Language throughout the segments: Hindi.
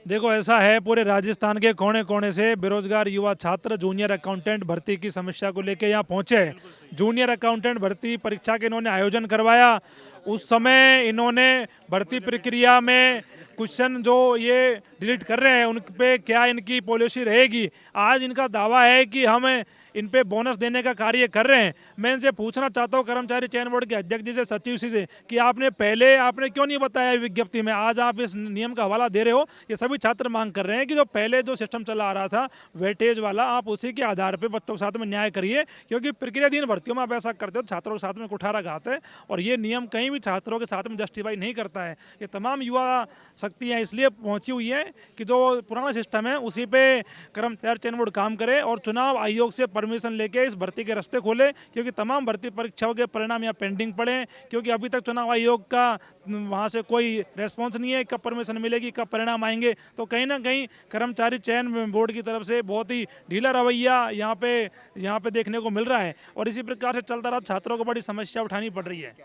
देखो ऐसा है, पूरे राजस्थान के कोने कोने से बेरोजगार युवा छात्र जूनियर अकाउंटेंट भर्ती की समस्या को लेकर यहाँ पहुंचे हैं। जूनियर अकाउंटेंट भर्ती परीक्षा के इन्होंने आयोजन करवाया। उस समय इन्होंने भर्ती प्रक्रिया में क्वेश्चन जो ये डिलीट कर रहे हैं उन पे क्या इनकी पॉलिसी रहेगी। आज इनका दावा है कि हम इन पे बोनस देने का कार्य कर रहे हैं। मैं इनसे पूछना चाहता हूँ, कर्मचारी चयन बोर्ड के अध्यक्ष जी से, सचिव जी से, कि आपने क्यों नहीं बताया विज्ञप्ति में, आज आप इस नियम का हवाला दे रहे हो। ये सभी छात्र मांग कर रहे हैं कि जो पहले जो सिस्टम चला आ रहा था वेटेज वाला, आप उसी के आधार पर बच्चों के साथ में न्याय करिए, क्योंकि प्रक्रियाधीन भर्तियों में आप ऐसा करते हो छात्रों के साथ में कुठाराघात है, और ये नियम कहीं भी छात्रों के साथ में जस्टिफाई नहीं करता है। ये तमाम युवा शक्तियाँ इसलिए पहुंची हुई है कि जो पुराना सिस्टम है उसी पे कर्मचारी चयन बोर्ड काम करे और चुनाव आयोग से परमिशन लेके इस भर्ती के रास्ते खोले, क्योंकि तमाम भर्ती परीक्षाओं के परिणाम यहाँ पेंडिंग पड़े हैं। क्योंकि अभी तक चुनाव आयोग का वहाँ से कोई रेस्पॉन्स नहीं है, कब परमिशन मिलेगी, कब परिणाम आएंगे। तो कहीं ना कहीं कर्मचारी चयन बोर्ड की तरफ से बहुत ही ढीला रवैया यहाँ पे देखने को मिल रहा है, और इसी प्रकार से चलता रहा छात्रों को बड़ी समस्या उठानी पड़ रही है।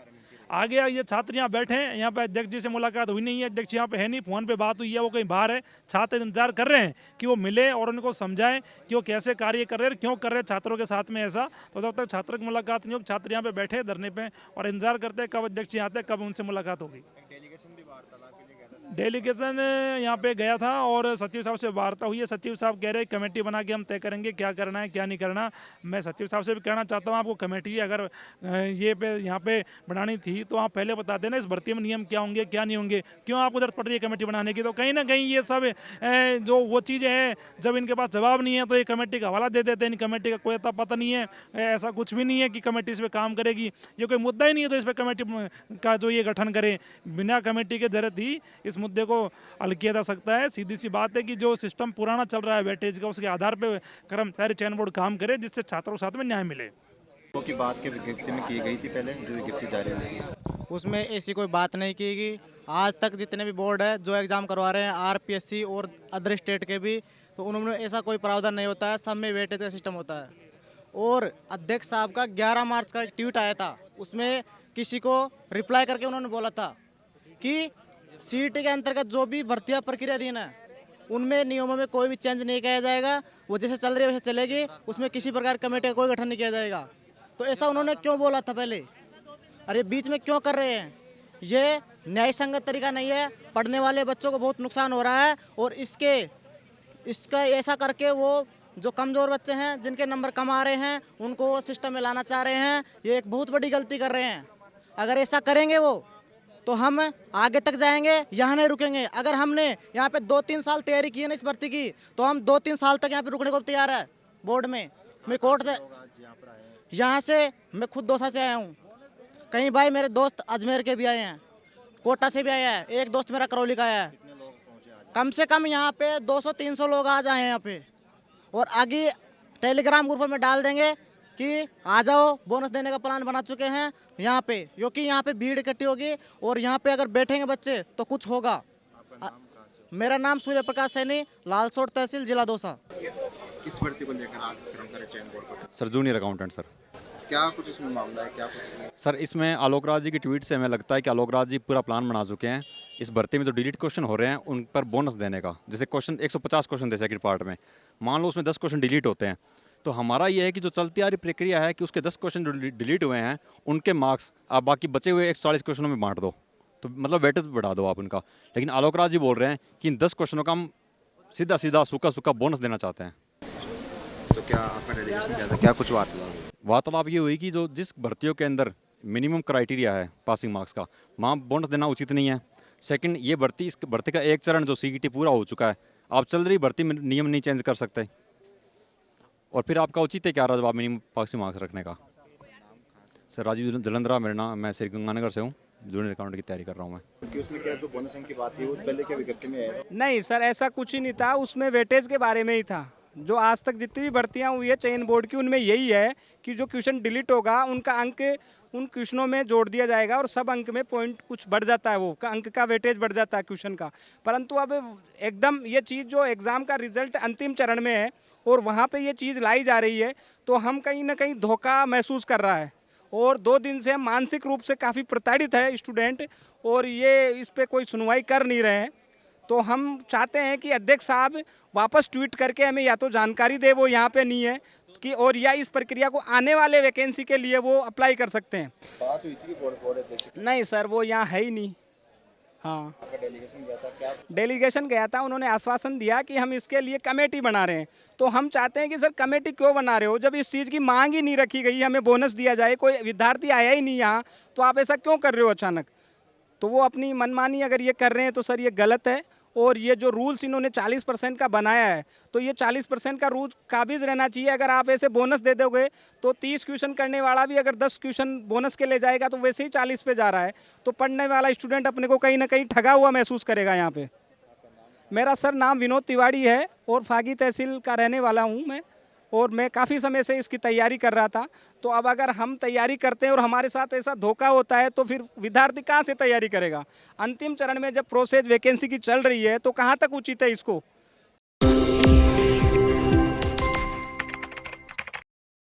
आगे ये छात्र यहाँ बैठे हैं, यहाँ पे अध्यक्ष जी से मुलाकात हुई नहीं है, अध्यक्ष यहाँ पे है नहीं, फोन पे बात हुई है, वो कहीं बाहर है। छात्र इंतजार कर रहे हैं कि वो मिले और उनको समझाएं कि वो कैसे कार्य कर रहे हैं, क्यों कर रहे हैं छात्रों के साथ में ऐसा। तो जब तक छात्रों की मुलाकात नहीं होगी, छात्र यहाँ पे बैठे धरने पे और इंतजार करते हैं कब अध्यक्ष जी आते हैं, कब उनसे मुलाकात होगी। डेलीगेशन यहाँ पे गया था और सचिव साहब से वार्ता हुई है। सचिव साहब कह रहे हैं कमेटी बना के हम तय करेंगे क्या करना है क्या नहीं करना। मैं सचिव साहब से भी कहना चाहता हूँ, आपको कमेटी अगर यहाँ पे बनानी थी तो आप पहले बता देना इस भर्ती में नियम क्या होंगे क्या नहीं होंगे, क्यों आपको जरूरत पड़ रही है कमेटी बनाने की। तो कहीं ना कहीं ये सब जो वो चीज़ें हैं, जब इनके पास जवाब नहीं है तो ये कमेटी का हवाला दे देते हैं। इन कमेटी का कोई अता पता नहीं है, ऐसा कुछ भी नहीं है कि कमेटी इस पर काम करेगी। ये कोई मुद्दा ही नहीं है तो इस पर कमेटी का जो ये गठन करें, बिना कमेटी के जरूरत ही इस मुद्दे को हल किया जा सकता है। सीधी सी बात है कि जो सिस्टम पुराना चल रहा है वेटेज का, उसके आधार पर कर्मचारी चयन बोर्ड काम करे, जिससे छात्रों के साथ में न्याय मिले। की बात के विज्ञप्ति में की गई थी, पहले जो विज्ञप्ति जारी हुई थी उसमें ऐसी कोई बात नहीं की गई। आज तक जितने भी बोर्ड है जो एग्ज़ाम करवा रहे हैं आरपीएससी और अदर स्टेट के भी, तो उन्होंने ऐसा कोई प्रावधान नहीं होता है, सब में वेटेज का सिस्टम होता है। और अध्यक्ष साहब का 11 मार्च का एक ट्वीट आया था, उसमें किसी को रिप्लाई करके उन्होंने बोला था कि सीईटी के अंतर्गत जो भी भर्तियाँ प्रक्रियाधीन है उनमें नियमों में कोई भी चेंज नहीं किया जाएगा, वो जैसे चल रही है वैसे चलेगी, उसमें किसी प्रकार कमेटी का कोई गठन नहीं किया जाएगा। तो ऐसा उन्होंने क्यों बोला था पहले, अरे बीच में क्यों कर रहे हैं? ये न्याय संगत तरीका नहीं है, पढ़ने वाले बच्चों को बहुत नुकसान हो रहा है। और इसका ऐसा करके वो जो कमज़ोर बच्चे हैं जिनके नंबर कम आ रहे हैं उनको सिस्टम में लाना चाह रहे हैं, ये एक बहुत बड़ी गलती कर रहे हैं। अगर ऐसा करेंगे वो तो हम आगे तक जाएंगे, यहाँ नहीं रुकेंगे। अगर हमने यहाँ पे 2-3 साल तैयारी की है ना इस भर्ती की, तो हम 2-3 साल तक यहाँ पे रुकने को तैयार है। बोर्ड में मैं कोर्ट से यहाँ से मैं खुद दौसा से आया हूँ, कई भाई मेरे दोस्त अजमेर के भी आए हैं, कोटा से भी आया है, एक दोस्त मेरा करौली का आया है। कम से कम यहाँ पे 200-300 लोग आज आए हैं यहाँ पे, और आगे टेलीग्राम ग्रुप में डाल देंगे कि आ जाओ, बोनस देने का प्लान बना चुके हैं यहाँ पे, क्योंकि यहाँ पे भीड़ इकट्ठी होगी और यहाँ पे अगर बैठेंगे बच्चे तो कुछ होगा। मेरा नाम सूर्य प्रकाश सैनी, लालसोट तहसील, जिला दौसा। किस भर्ती को लेकर आज कर्मचारी चयन बोर्ड पर सर जूनियर अकाउंटेंट सर। क्या कुछ इसमें मामला है, क्या कुछ? सर इसमें आलोक राज जी की ट्वीट से हमें लगता है कि आलोक राज जी पूरा प्लान बना चुके हैं। इस भर्ती में जो डिलीट क्वेश्चन हो रहे हैं उन पर बोनस देने का, जैसे क्वेश्चन 150 क्वेश्चन थे सेकंड पार्ट में, मान लो उसमें 10 क्वेश्चन डिलीट होते हैं, तो हमारा ये है कि जो चलती आ रही प्रक्रिया है कि उसके 10 क्वेश्चन जो डिलीट हुए हैं उनके मार्क्स आप बाकी बचे हुए 140 क्वेश्चनों में बांट दो, तो मतलब वेटेज बढ़ा दो आप उनका। लेकिन आलोक राज जी बोल रहे हैं कि इन 10 क्वेश्चनों का हम सीधा सीधा सूखा सूखा बोनस देना चाहते हैं। तो क्या आपका डेलीगेशन क्या था, क्या कुछ वार्तालाप ये हुई कि जो जिस भर्तियों के अंदर मिनिमम क्राइटेरिया है पासिंग मार्क्स का, वहाँ बोनस देना उचित नहीं है। सेकंड, ये भर्ती, इस भर्ती का एक चरण जो सीईटी पूरा हो चुका है, आप चल रही भर्ती में नियम नहीं चेंज कर सकते, और फिर आपका उचित है क्या रहा जवाब मिनिमम पासिंग मार्क्स रखने का। सर राजीव जलंधरा मेरा नाम, मैं श्री गंगानगर से हूँ, जूनियर अकाउंटेंट की तैयारी कर रहा हूँ मैं। उसमें क्या जो बोनस की बात थी वो पहले क्या विज्ञप्ति में आया था? नहीं सर, ऐसा कुछ ही नहीं था, उसमें वेटेज के बारे में ही था। जो आज तक जितनी भी भर्तियां हुई है चयन बोर्ड की, उनमें यही है कि जो क्वेश्चन डिलीट होगा उनका अंक उन क्वेश्चनों में जोड़ दिया जाएगा और सब अंक में पॉइंट कुछ बढ़ जाता है, वो अंक का वेटेज बढ़ जाता है क्वेश्चन का। परंतु अब एकदम ये चीज़ जो एग्ज़ाम का रिजल्ट अंतिम चरण में है और वहाँ पे ये चीज़ लाई जा रही है, तो हम कहीं ना कहीं धोखा महसूस कर रहा है। और 2 दिन से हम मानसिक रूप से काफ़ी प्रताड़ित है स्टूडेंट, और ये इस पर कोई सुनवाई कर नहीं रहे हैं। तो हम चाहते हैं कि अध्यक्ष साहब वापस ट्वीट करके हमें या तो जानकारी दे, वो यहाँ पे नहीं है कि, और या इस प्रक्रिया को आने वाले वैकेंसी के लिए वो अप्लाई कर सकते हैं। बात हुई थी कि बोर्ड अध्यक्ष नहीं सर, वो यहाँ है ही नहीं। हाँ, का डेलीगेशन गया था, क्या डेलीगेशन गया था, उन्होंने आश्वासन दिया कि हम इसके लिए कमेटी बना रहे हैं। तो हम चाहते हैं कि सर कमेटी क्यों बना रहे हो जब इस चीज़ की मांग ही नहीं रखी गई, हमें बोनस दिया जाए, कोई विद्यार्थी आया ही नहीं यहाँ, तो आप ऐसा क्यों कर रहे हो अचानक? तो वो अपनी मनमानी अगर ये कर रहे हैं तो सर ये गलत है। और ये जो रूल्स इन्होंने 40% का बनाया है, तो ये 40% का रूल काबिज रहना चाहिए। अगर आप ऐसे बोनस दे दोगे तो 30 क्वेश्चन करने वाला भी अगर 10 क्वेश्चन बोनस के ले जाएगा तो वैसे ही 40 पे जा रहा है, तो पढ़ने वाला स्टूडेंट अपने को कहीं ना कहीं ठगा हुआ महसूस करेगा यहाँ पे। मेरा सर नाम विनोद तिवारी है और फागी तहसील का रहने वाला हूँ मैं, और मैं काफ़ी समय से इसकी तैयारी कर रहा था। तो अब अगर हम तैयारी करते हैं और हमारे साथ ऐसा धोखा होता है तो फिर विद्यार्थी कहाँ से तैयारी करेगा? अंतिम चरण में जब प्रोसेस वैकेंसी की चल रही है तो कहाँ तक उचित है इसको?